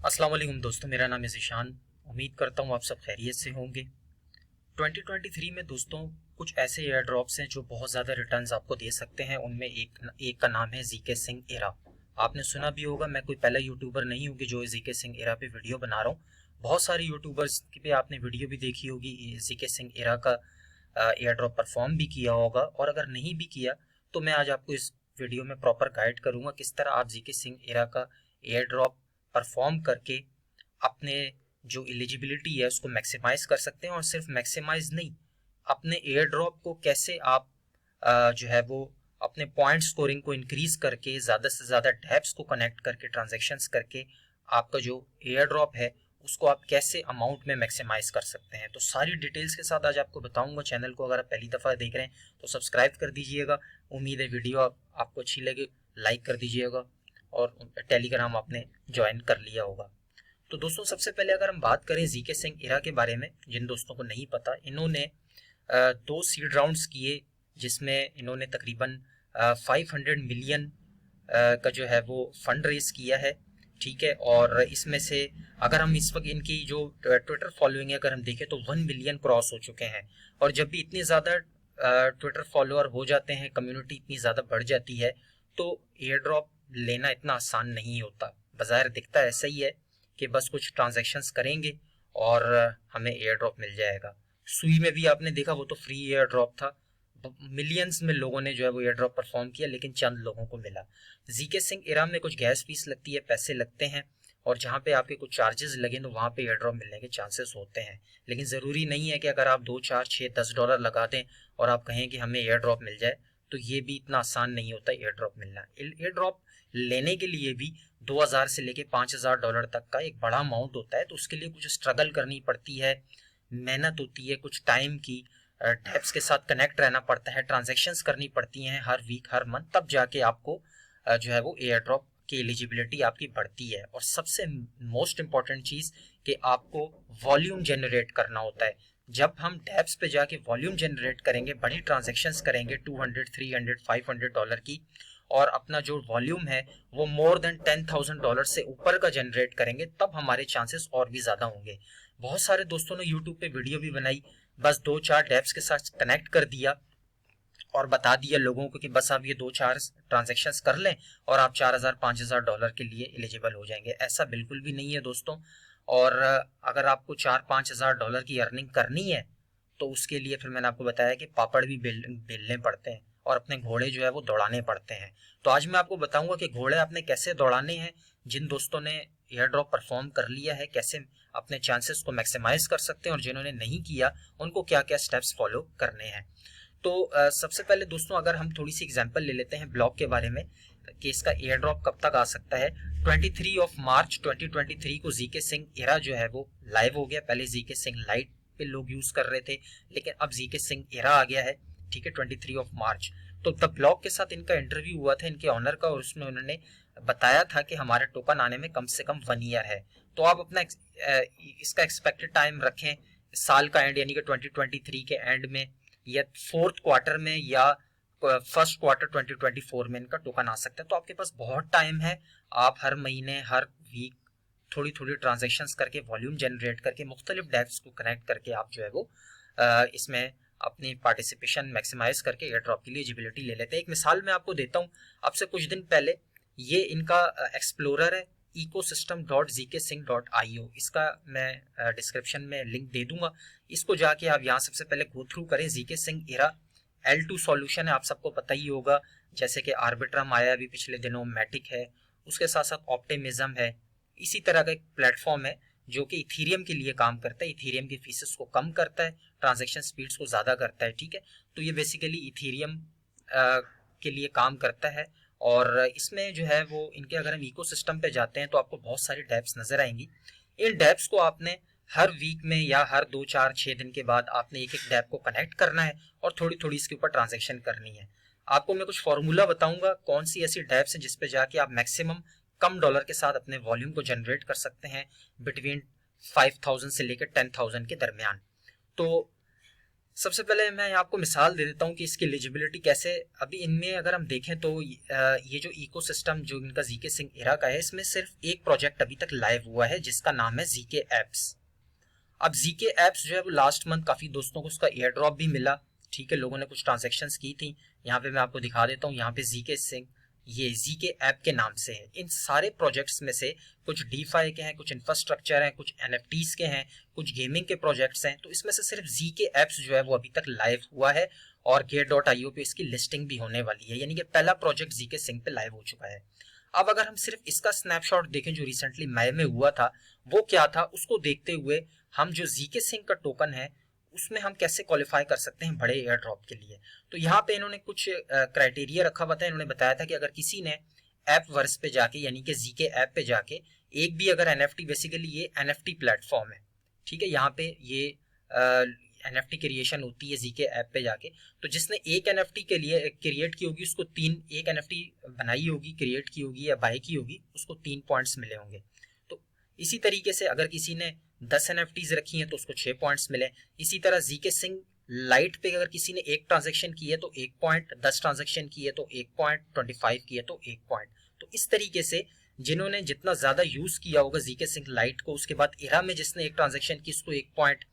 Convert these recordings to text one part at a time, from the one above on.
अस्सलाम वालेकुम दोस्तों, मेरा नाम है ज़ीशान। उम्मीद करता हूँ आप सब खैरियत से होंगे। 2023 में दोस्तों कुछ ऐसे एयर ड्रॉप्स हैं जो बहुत ज़्यादा रिटर्न्स आपको दे सकते हैं। उनमें एक का नाम है जीके सिंह एरा। आपने सुना भी होगा, मैं कोई पहला यूट्यूबर नहीं हूँ कि जो जीके सिंह एरा पे वीडियो बना रहा हूँ। बहुत सारे यूट्यूबर्स पे आपने वीडियो भी देखी होगी जीके सिंह एरा का एयर ड्रॉप परफॉर्म भी किया होगा, और अगर नहीं भी किया तो मैं आज आपको इस वीडियो में प्रॉपर गाइड करूंगा किस तरह आप जीके सिंह एरा का एयर ड्रॉप परफॉर्म करके अपने जो एलिजिबिलिटी है उसको मैक्सिमाइज कर सकते हैं। और सिर्फ मैक्सिमाइज नहीं, अपने एयर ड्रॉप को कैसे आप जो है वो अपने पॉइंट स्कोरिंग को इंक्रीज करके ज़्यादा से ज़्यादा डेप्स को कनेक्ट करके ट्रांजेक्शन्स करके आपका जो एयर ड्रॉप है उसको आप कैसे अमाउंट में मैक्सिमाइज कर सकते हैं। तो सारी डिटेल्स के साथ आज आपको बताऊंगा। चैनल को अगर आप पहली दफ़ा देख रहे हैं तो सब्सक्राइब कर दीजिएगा। उम्मीद है वीडियो आपको अच्छी लगे, लाइक कर दीजिएगा, और टेलीग्राम आपने ज्वाइन कर लिया होगा। तो दोस्तों सबसे पहले अगर हम बात करें जीके सिंह इरा के बारे में, जिन दोस्तों को नहीं पता, इन्होंने 2 सीड राउंड्स किए जिसमें इन्होंने तकरीबन 500 मिलियन का जो है वो फंड रेज किया है। ठीक है, और इसमें से अगर हम इस वक्त इनकी जो ट्विटर फॉलोइंग है अगर हम देखें तो 1 मिलियन क्रॉस हो चुके हैं। और जब भी इतनी ज़्यादा ट्विटर फॉलोअर हो जाते हैं, कम्युनिटी इतनी ज़्यादा बढ़ जाती है, तो एयर ड्रॉप लेना इतना आसान नहीं होता। बाज़ाहिर दिखता ऐसा ही है कि बस कुछ ट्रांजैक्शंस करेंगे और हमें एयर ड्रॉप मिल जाएगा। सुई में भी आपने देखा, वो तो फ्री एयर ड्रॉप था। मिलियंस में लोगों ने जो है वो एयर ड्रॉप परफॉर्म किया, लेकिन चंद लोगों को मिला। जीके सिंह इरा में कुछ गैस फीस लगती है, पैसे लगते हैं, और जहाँ पे आपके कुछ चार्जेस लगे तो वहाँ पे एयर ड्रॉप मिलने के चांसेस होते हैं। लेकिन ज़रूरी नहीं है कि अगर आप 2 4 6 10 डॉलर लगा दें और आप कहें कि हमें एयर ड्रॉप मिल जाए, तो ये भी इतना आसान नहीं होता एयर ड्रॉप मिलना। एयर ड्रॉप लेने के लिए भी 2000 से लेके 5000 डॉलर तक का एक बड़ा अमाउंट होता है। तो उसके लिए कुछ स्ट्रगल करनी पड़ती है, मेहनत होती है, कुछ टाइम की, डेप्स के साथ कनेक्ट रहना पड़ता है, ट्रांजेक्शन्स करनी पड़ती हैं हर वीक हर मंथ, तब जाके आपको जो है वो एयर ड्रॉप की एलिजिबिलिटी आपकी बढ़ती है। और सबसे मोस्ट इंपॉर्टेंट चीज़ कि आपको वॉल्यूम जनरेट करना होता है। जब हम डेप्स पे जाके वॉल्यूम जनरेट करेंगे, बड़ी ट्रांजेक्शन्स करेंगे 200 300 500 डॉलर की, और अपना जो वॉल्यूम है वो मोर देन 10,000 डॉलर से ऊपर का जनरेट करेंगे, तब हमारे चांसेस और भी ज़्यादा होंगे। बहुत सारे दोस्तों ने यूट्यूब पे वीडियो भी बनाई, बस 2 4 डेप्स के साथ कनेक्ट कर दिया और बता दिया लोगों को कि बस आप ये 2 4 ट्रांजेक्शन्स कर लें और आप 4,000 5,000 डॉलर के लिए एलिजिबल हो जाएंगे। ऐसा बिल्कुल भी नहीं है दोस्तों। और अगर आपको 4 5 हज़ार डॉलर की अर्निंग करनी है तो उसके लिए फिर मैंने आपको बताया कि पापड़ भी बेलने पड़ते हैं और अपने घोड़े जो है वो दौड़ाने पड़ते हैं। तो आज मैं आपको बताऊंगा कि घोड़े आपने कैसे दौड़ाने हैं। जिन दोस्तों ने एयर ड्रॉप परफॉर्म कर लिया है कैसे अपने चांसेस को मैक्सिमाइज कर सकते हैं, और जिन्होंने नहीं किया उनको क्या क्या स्टेप्स फॉलो करने हैं। तो सबसे पहले दोस्तों अगर हम थोड़ी सी एग्जांपल ले लेते हैं ब्लॉक के बारे में कि इसका एयर ड्रॉप कब तक आ सकता है। 23 मार्च 2023 को जीके सिंह एरा जो है वो लाइव हो गया। पहले जीके सिंह लाइट पे लोग यूज कर रहे थे, लेकिन अब जीके सिंह एरा आ गया है। ठीक है, 23 मार्च। तो द ब्लॉक के साथ इनका इंटरव्यू हुआ था इनके ऑनर का, और उसमें उन्होंने बताया था कि हमारे टोकन आने में कम से कम 1 ईयर है। तो आप अपना इसका एक्सपेक्टेड टाइम रखें साल का एंड यानी कि 2023 के एंड में, या फोर्थ क्वार्टर में, या फर्स्ट क्वार्टर 2024 में इनका टोकन आ सकता है। तो आपके पास बहुत टाइम है। आप हर महीने हर वीक थोड़ी थोड़ी ट्रांजेक्शन्स करके वॉल्यूम जनरेट करके मुख्तलिफ डेप्स को कनेक्ट करके आप जो है वो इसमें अपनी पार्टिसिपेशन मैक्सिमाइज करके एयर ड्रॉप के लिए एलिजिबिलिटी ले लेते हैं। एक मिसाल मैं आपको देता हूँ। अब से कुछ दिन पहले ये इनका एक्सप्लोरर है ecosystem.zkSync.io। इसका मैं डिस्क्रिप्शन में लिंक दे दूंगा। इसको जाके आप यहाँ सबसे पहले गो थ्रू करें। GK Singh era L2 solution है, आप सबको पता ही होगा, जैसे कि आर्बिट्रम आया अभी पिछले दिनों, मैटिक है, उसके साथ साथ ऑप्टिमिज्म है। इसी तरह का एक प्लेटफॉर्म है जो कि इथीरियम के लिए काम करता है। इथीरियम की फीसेस को कम करता है, ट्रांजेक्शन स्पीड्स को ज़्यादा करता है। ठीक है, तो ये बेसिकली इथीरियम के लिए काम करता है। और इसमें जो है वो इनके अगर हम इकोसिस्टम पे जाते हैं तो आपको बहुत सारी डेप्स नजर आएंगी। इन डेप्स को आपने हर वीक में या हर 2 4 6 दिन के बाद आपने एक एक डेप को कनेक्ट करना है और थोड़ी थोड़ी इसके ऊपर ट्रांजेक्शन करनी है। आपको मैं कुछ फॉर्मूला बताऊंगा कौन सी ऐसी डेप्स है जिसपे जाके आप मैक्सिमम कम डॉलर के साथ अपने वॉल्यूम को जनरेट कर सकते हैं बिटवीन 5,000 से लेकर 10,000 के दरमियान। तो सबसे पहले मैं आपको मिसाल दे देता हूँ कि इसकी एलिजिबिलिटी कैसे। अभी इनमें अगर हम देखें तो ये जो इकोसिस्टम जो इनका जीके सिंह एरा का है, इसमें सिर्फ एक प्रोजेक्ट अभी तक लाइव हुआ है जिसका नाम है जीके एप्स। अब जीके एप्स जो है वो लास्ट मंथ काफी दोस्तों को उसका एयर ड्रॉप भी मिला, ठीक है, लोगों ने कुछ ट्रांजेक्शंस की थी। यहाँ पे मैं आपको दिखा देता हूँ, यहाँ पे जीके सिंह ये जीके ऐप के नाम से है। इन सारे प्रोजेक्ट्स में से कुछ डीफाई के हैं, कुछ इंफ्रास्ट्रक्चर हैं, कुछ एनएफटीज के हैं, कुछ गेमिंग के प्रोजेक्ट्स हैं। तो इसमें से सिर्फ जीके एप्स जो है वो अभी तक लाइव हुआ है और गेट.io पे इसकी लिस्टिंग भी होने वाली है, यानी कि पहला प्रोजेक्ट जीके सिंह पे लाइव हो चुका है। अब अगर हम सिर्फ इसका स्नैपशॉट देखें जो रिसेंटली मई में हुआ था, वो क्या था, उसको देखते हुए हम जो जीके सिंह का टोकन है उसमें हम कैसे क्वालिफाई कर सकते हैं बड़े एयर ड्रॉप के लिए। तो यहाँ पे इन्होंने कुछ क्राइटेरिया रखा हुआ था। इन्होंने बताया था कि अगर किसी ने ऐप वर्स पे जाके यानी कि जीके ऐप पे जाके एक भी अगर एनएफटी, बेसिकली ये एनएफटी प्लेटफॉर्म है, ठीक है, यहाँ पे ये एनएफटी क्रिएशन होती है जीके ऐप पे जाके। तो जिसने एक एनएफटी के लिए क्रिएट की होगी उसको एक एनएफटी बनाई होगी, क्रिएट की होगी या बाय की होगी, उसको 3 पॉइंट्स मिले होंगे। तो इसी तरीके से अगर किसी ने 10 एनएफटीज रखी हैं तो उसको 6 पॉइंट्स मिले। इसी तरह जीके सिंह लाइट पे अगर किसी ने एक ट्रांजेक्शन की है तो 1 पॉइंट, 10 ट्रांजेक्शन की है तो 1 पॉइंट, 25 की है तो 1 पॉइंट। तो इस तरीके से जिन्होंने जितना ज्यादा यूज किया होगा जीके सिंह लाइट को, उसके बाद एरा में जिसने एक ट्रांजेक्शन की उसको 1 पॉइंट,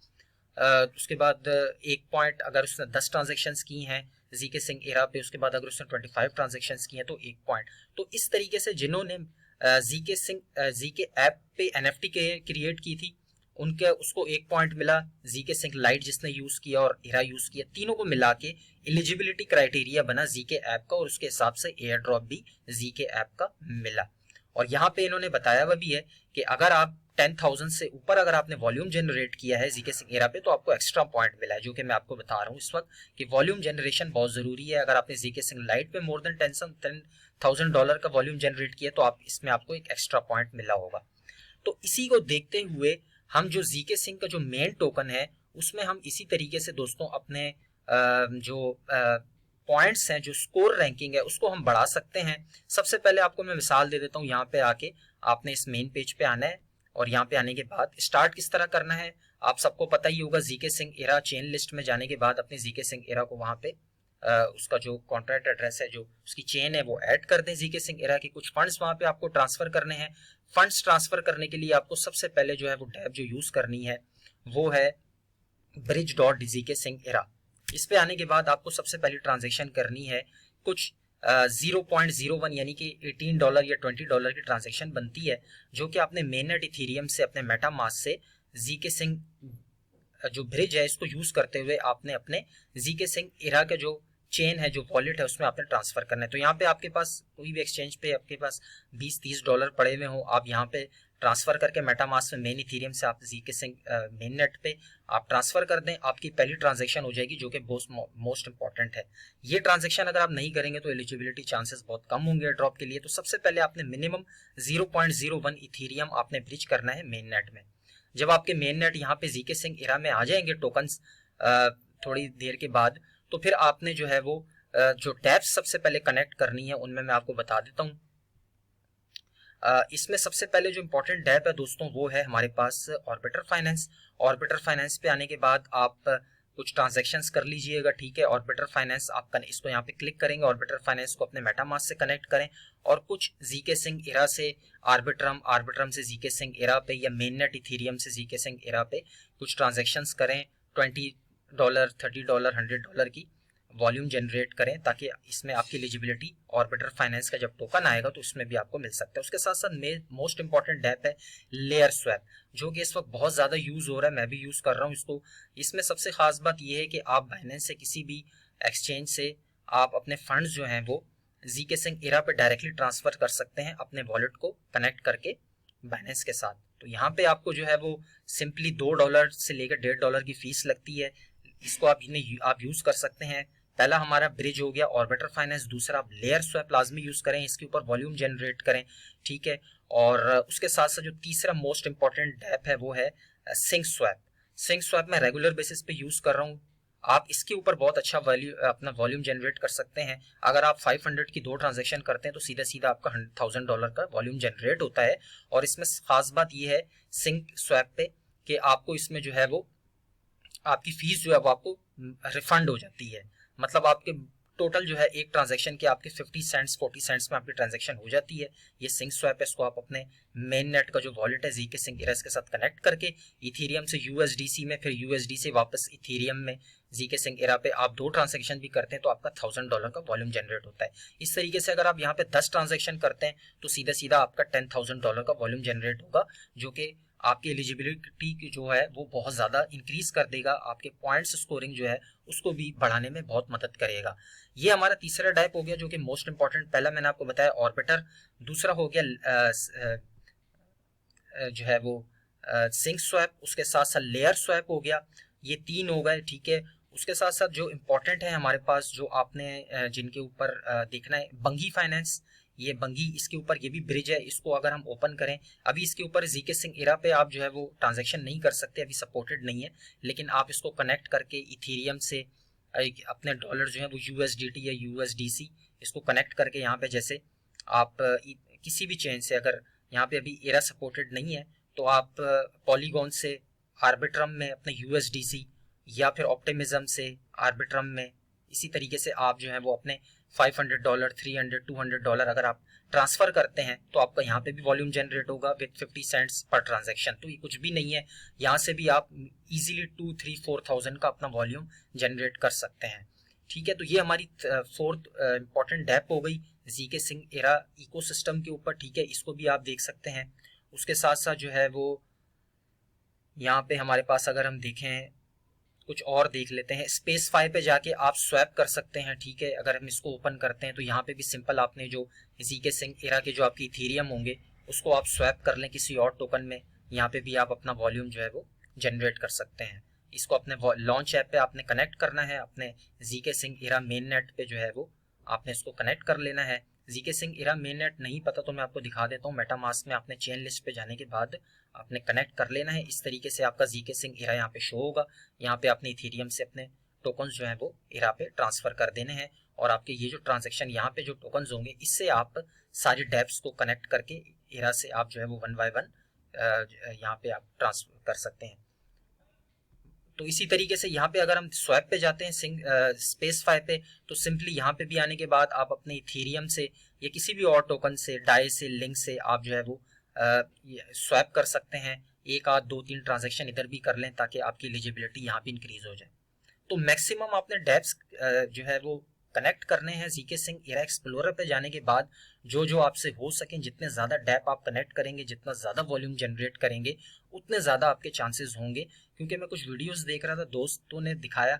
उसके बाद 1 पॉइंट अगर उसने 10 ट्रांजेक्शन की हैं जीके सिंह एरा पे, उसके बाद अगर उसने 25 ट्रांजेक्शन की हैं तो 1 पॉइंट। तो इस तरीके से जिन्होंने जीके ऐप पे एनएफटी क्रिएट की थी उनके उसको 1 पॉइंट मिला, जीके सिंह लाइट जिसने यूज किया और एरा यूज किया, तीनों को मिला के एलिजिबिलिटी क्राइटेरिया बना जीके ऐप का और उसके हिसाब से एयर ड्रॉप भी जीके ऐप का मिला। और यहाँ पे इन्होंने बताया हुआ भी है कि अगर आप 10,000 से ऊपर अगर आपने वॉल्यूम जनरेट किया है जीके सिंह एरा पे तो आपको एक्स्ट्रा पॉइंट मिला है, जो कि मैं आपको बता रहा हूँ इस वक्त कि वॉल्यूम जनरेशन बहुत जरूरी है। अगर आपने जीके सिंह लाइट पे मोर देन $10,000 का वॉल्यूम जनरेट किया तो आप इसमें आपको एक एक्स्ट्रा पॉइंट मिला होगा। तो इसी को देखते हुए हम जो जीके सिंह का जो मेन टोकन है उसमें हम इसी तरीके से दोस्तों अपने जो पॉइंट्स हैं, जो स्कोर रैंकिंग है, उसको हम बढ़ा सकते हैं। सबसे पहले आपको मैं मिसाल दे देता हूँ। यहाँ पे आके आपने इस मेन पेज पे आना है और यहाँ पे आने के बाद स्टार्ट किस तरह करना है आप सबको पता ही होगा। GK Singh era chain list में जाने के बाद अपने जीके सिंह एरा को वहां पे उसका जो कॉन्ट्रैक्ट एड्रेस है, जो उसकी चेन है, वो ऐड कर दें जीके सिंह एरा के। कुछ फंड्स वहां पे आपको ट्रांसफर करने हैं। फंड्स ट्रांसफर करने के लिए आपको सबसे पहले जो है वो टैब जो यूज करनी है वो है bridge.जीके सिंह एरा। इस पे आने के बाद आपको सबसे पहले ट्रांजेक्शन करनी है कुछ 0.01 यानी कि $18 या $20 की ट्रांजेक्शन बनती है, जो कि आपने मेननेट इथेरियम से अपने मेटामास्क से जीके सिंह जो ब्रिज है इसको यूज करते हुए आपने अपने जीके सिंह एरा का जो चेन है, जो वॉलेट है, उसमें आपने ट्रांसफर करना है। तो यहाँ पे आपके पास कोई भी एक्सचेंज पे आपके पास $20-30 पड़े हुए हो, आप यहाँ पे ट्रांसफर करके मेटामास्क में मेन इथेरियम से आप जीके सिंह मेन नेट पे आप ट्रांसफर कर दें, आपकी पहली ट्रांजैक्शन हो जाएगी, जो कि मोस्ट इंपॉर्टेंट है। ये ट्रांजैक्शन अगर आप नहीं करेंगे तो एलिजिबिलिटी चांसेस बहुत कम होंगे ड्रॉप के लिए। तो सबसे पहले आपने मिनिमम 0.01 इथेरियम आपने ब्रिज करना है मेन नेट में। जब आपके मेन नेट यहाँ पे जीके सिंह एरा में आ जाएंगे टोकन्स थोड़ी देर के बाद, तो फिर आपने जो है वो जो टैब्स सबसे पहले कनेक्ट करनी है उनमें मैं आपको बता देता हूँ। इसमें सबसे पहले जो इम्पोर्टेंट टैब है दोस्तों वो है हमारे पास ऑर्बिटर फाइनेंस। ऑर्बिटर फाइनेंस पे आने के बाद आप कुछ ट्रांजैक्शंस कर लीजिएगा, ठीक है। ऑर्बिटर फाइनेंस आप इसको यहाँ पे क्लिक करेंगे, ऑर्बिटर फाइनेंस को अपने मेटामास्क से कनेक्ट करें और कुछ जीके सिंह एरा से आर्बिट्रम से जीके सिंह एरा पे या मेननेट इथेरियम से जीके सिंह एरा पे कुछ ट्रांजैक्शंस करें। $20, $30, $100 की वॉल्यूम जनरेट करें, ताकि इसमें आपकी एलिजिबिलिटी ऑर्बिटर फाइनेंस का जब टोकन आएगा तो उसमें भी आपको मिल सकता है। उसके साथ साथ मोस्ट इंपॉर्टेंट डैप है लेयर स्वैप, जो कि इस वक्त बहुत ज़्यादा यूज़ हो रहा है, मैं भी यूज़ कर रहा हूँ इसको। इसमें सबसे खास बात यह है कि आप बाइनेंस से किसी भी एक्सचेंज से आप अपने फंड्स जो हैं वो जीके सिंह एरा पे डायरेक्टली ट्रांसफ़र कर सकते हैं अपने वॉलेट को कनेक्ट करके बाइनेंस के साथ। तो यहाँ पे आपको जो है वो सिंपली $2 से लेकर $1.5 की फीस लगती है। इसको आप यूज़ कर सकते हैं। पहला हमारा ब्रिज हो गया ऑर्बिटर फाइनेंस, दूसरा आप लेयर स्वैप लाजमी यूज करें, इसके ऊपर वॉल्यूम जनरेट करें, ठीक है। और उसके साथ साथ जो तीसरा मोस्ट इंपॉर्टेंट ऐप है वो है सिंक स्वैप। सिंक स्वैप मैं रेगुलर बेसिस पे यूज कर रहा हूँ। आप इसके ऊपर बहुत अच्छा अपना वॉल्यूम जनरेट कर सकते हैं। अगर आप 500 की 2 ट्रांजेक्शन करते हैं तो सीधा सीधा आपका $100,000 का वॉल्यूम जनरेट होता है। और इसमें खास बात यह है सिंक स्वैप पे कि आपको इसमें जो है वो आपकी फीस जो है वो आपको रिफंड हो जाती है। मतलब आपके टोटल जो है एक ट्रांजैक्शन के आपके 50 सेंट्स 40 सेंट्स में आपकी ट्रांजैक्शन हो जाती है। ये सिंक स्वैप है, इसको आप अपने मेन नेट का जो वॉलेट है ZK Sync Era के साथ कनेक्ट करके इथेरियम से USDC में, फिर USD से वापस इथेरियम में ZK Sync Era पे आप 2 ट्रांजैक्शन भी करते हैं तो आपका $1000 का वॉल्यूम जनरेट होता है। इस तरीके से अगर आप यहाँ पे 10 ट्रांजैक्शन करते हैं तो सीधा सीधा आपका $10,000 का वॉल्यूम जनरेट होगा, जो कि आपकी एलिजिबिलिटी की जो है वो बहुत ज़्यादा इंक्रीज कर देगा, आपके पॉइंट्स स्कोरिंग जो है उसको भी बढ़ाने में बहुत मदद करेगा। ये हमारा तीसरा टाइप हो गया जो कि मोस्ट इंपॉर्टेंट। पहला मैंने आपको बताया ऑर्बिटर, दूसरा हो गया जो है वो सिंक स्वैप, उसके साथ साथ लेयर स्वैप हो गया। ये 3 हो गए, ठीक है। उसके साथ साथ जो इम्पोर्टेंट है हमारे पास, जो आपने जिनके ऊपर देखना है, बंगी फाइनेंस। ये बंगी, इसके ऊपर ये भी ब्रिज है, इसको अगर हम ओपन करें, अभी इसके ऊपर ZK Sync Era पे आप जो है वो ट्रांजैक्शन नहीं कर सकते, अभी सपोर्टेड नहीं है, लेकिन आप इसको कनेक्ट करके इथेरियम से अपने डॉलर जो है वो USDT या USDC इसको कनेक्ट करके यहाँ पे जैसे आप किसी भी चेन से, अगर यहाँ पे अभी एरा सपोर्टेड नहीं है तो आप पॉलीगॉन से आर्बिट्रम में अपने USDC या फिर ऑप्टिमिज्म से आर्बिट्रम में, इसी तरीके से आप जो है वो अपने $500 $300 $200 अगर आप ट्रांसफर करते हैं तो आपका यहाँ पे भी वॉल्यूम जनरेट होगा विद 50 सेंट्स पर ट्रांजैक्शन। तो ये कुछ भी नहीं है, यहाँ से भी आप इजीली 2 3 4,000 का अपना वॉल्यूम जनरेट कर सकते हैं, ठीक है। तो ये हमारी फोर्थ इंपॉर्टेंट डेप हो गई ZK Sync Era इकोसिस्टम के ऊपर, ठीक है। इसको भी आप देख सकते हैं। उसके साथ साथ जो है वो यहाँ पे हमारे पास अगर हम देखें, कुछ और देख लेते हैं। स्पेसफाई पे जाके आप स्वैप कर सकते हैं, ठीक है। अगर हम इसको ओपन करते हैं तो यहाँ पे भी सिंपल आपने जो ZK Sync Era के जो आपके इथेरियम होंगे उसको आप स्वैप कर लें किसी और टोकन में, यहाँ पे भी आप अपना वॉल्यूम जो है वो जनरेट कर सकते हैं। इसको अपने लॉन्च ऐप पे आपने कनेक्ट करना है, अपने ZK Sync Era main net पे जो है वो आपने इसको कनेक्ट कर लेना है। ZK Sync Era main net नहीं पता तो मैं आपको दिखा देता हूँ। मेटामास्क में आपने चेन लिस्ट पे जाने के बाद आपने कनेक्ट कर लेना है। इस तरीके से आपका ZK Sync Era यहाँ पे शो होगा। यहाँ पे आपने इथेरियम से अपने टोकन्स जो है वो एरा पे ट्रांसफर कर देने हैं, और आपके ये जो ट्रांजेक्शन यहाँ पे जो टोकन्स होंगे इससे आप सारी डेप्स को कनेक्ट करके एरा से आप जो है वो 1 बाय 1 यहाँ पे आप ट्रांसफर कर सकते हैं। तो इसी तरीके से यहाँ पे अगर हम स्वैप पे जाते हैं स्पेसफाई पे, तो सिंपली यहाँ पे भी आने के बाद आप अपने इथेरियम से या किसी भी और टोकन से, डाई से, लिंक से आप जो है वो स्वैप कर सकते हैं। 1 आध 2 3 ट्रांजैक्शन इधर भी कर लें ताकि आपकी एलिजिबिलिटी यहाँ भी इंक्रीज हो जाए। तो मैक्सिमम आपने डेप्स जो है वो कनेक्ट करने हैं ZK Sync Era एक्सप्लोरर पे जाने के बाद। जो जो आपसे हो सके, जितने ज़्यादा डेप आप कनेक्ट करेंगे, जितना ज़्यादा वॉल्यूम जनरेट करेंगे, उतने ज़्यादा आपके चांसेस होंगे। क्योंकि मैं कुछ वीडियोस देख रहा था, दोस्तों ने दिखाया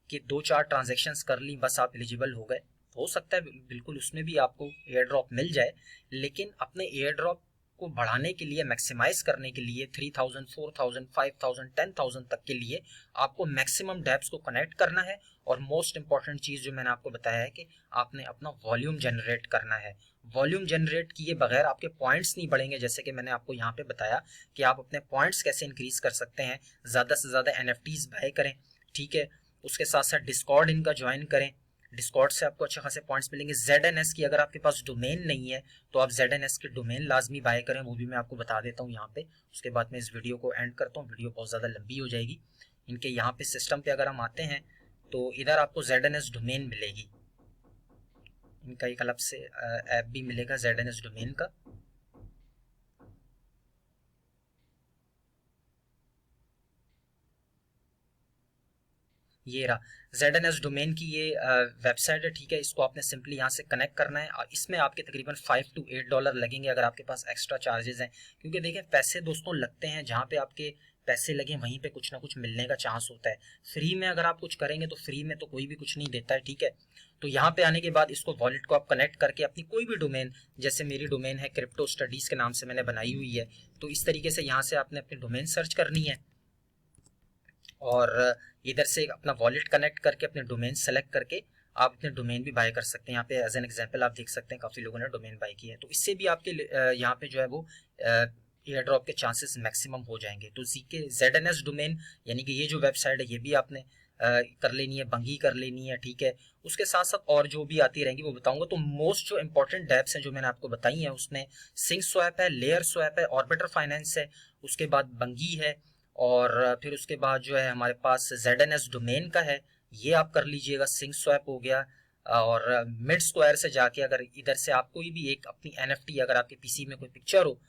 कि 2-4 ट्रांजेक्शंस कर ली बस आप एलिजिबल हो गए। हो सकता है बिल्कुल उसमें भी आपको एयर ड्रॉप मिल जाए, लेकिन अपने एयर ड्रॉप को बढ़ाने के लिए, मैक्सिमाइज करने के लिए 3000 4000 5000 10,000 तक के लिए आपको मैक्सिमम डेप्स को कनेक्ट करना है। और मोस्ट इंपॉर्टेंट चीज़ जो मैंने आपको बताया है कि आपने अपना वॉल्यूम जनरेट करना है। वॉल्यूम जनरेट किए बगैर आपके पॉइंट्स नहीं बढ़ेंगे। जैसे कि मैंने आपको यहाँ पे बताया कि आप अपने पॉइंट्स कैसे इंक्रीज कर सकते हैं, ज़्यादा से ज़्यादा NFTs बाय करें, ठीक है। उसके साथ साथ डिस्कॉर्ड इनका ज्वाइन करें, डिस्कॉर्ड से आपको अच्छे खासे पॉइंट्स मिलेंगे। ZNS की अगर आपके पास डोमेन नहीं है तो आप ZNS के डोमेन लाजमी बाय करें, वो भी मैं आपको बता देता हूँ यहाँ पे। उसके बाद मैं इस वीडियो को एंड करता हूँ, वीडियो बहुत ज़्यादा लंबी हो जाएगी। इनके यहाँ पे सिस्टम पे अगर हम आते हैं तो इधर आपको ZNS डोमेन मिलेगी, इनका एक अलग से ऐप भी मिलेगा ZNS डोमेन का। ये रहा ZNS डोमेन की ये वेबसाइट है, ठीक है। इसको आपने सिंपली यहाँ से कनेक्ट करना है और इसमें आपके तकरीबन $5 to $8 लगेंगे अगर आपके पास एक्स्ट्रा चार्जेस हैं। क्योंकि देखें पैसे दोस्तों लगते हैं, जहाँ पे आपके पैसे लगे वहीं पे कुछ ना कुछ मिलने का चांस होता है। फ्री में अगर आप कुछ करेंगे तो फ्री में तो कोई भी कुछ नहीं देता है, ठीक है। तो यहाँ पे आने के बाद इसको वॉलेट को आप कनेक्ट करके अपनी कोई भी डोमेन, जैसे मेरी डोमेन है क्रिप्टो स्टडीज के नाम से मैंने बनाई हुई है, तो इस तरीके से यहाँ से आपने अपनी डोमेन सर्च करनी है और इधर से अपना वॉलेट कनेक्ट करके अपने डोमेन सेलेक्ट करके आप अपने डोमेन भी बाय कर सकते हैं। यहाँ पे एज एन एग्जांपल आप देख सकते हैं काफ़ी लोगों ने डोमेन बाय किया है, तो इससे भी आपके यहाँ पे जो है वो एयर ड्रॉप के चांसेस मैक्सिमम हो जाएंगे। तो ZNS डोमेन यानी कि ये जो वेबसाइट है ये भी आपने कर लेनी है, बंगी कर लेनी है, ठीक है। उसके साथ साथ और जो भी आती रहेंगी वो बताऊंगा। तो मोस्ट जो इंपॉर्टेंट डेप्स हैं जो मैंने आपको बताई हैं उसमें सिंक स्वैप है, लेयर स्वैप है, ऑर्बिटर फाइनेंस है, उसके बाद बंगी है, और फिर उसके बाद जो है हमारे पास ZNS डोमेन का है, ये आप कर लीजिएगा। सिंक स्वैप हो गया, और मिड स्क्वायर से जाके अगर इधर से आप कोई भी एक अपनी एनएफटी, अगर आपके पीसी में कोई पिक्चर हो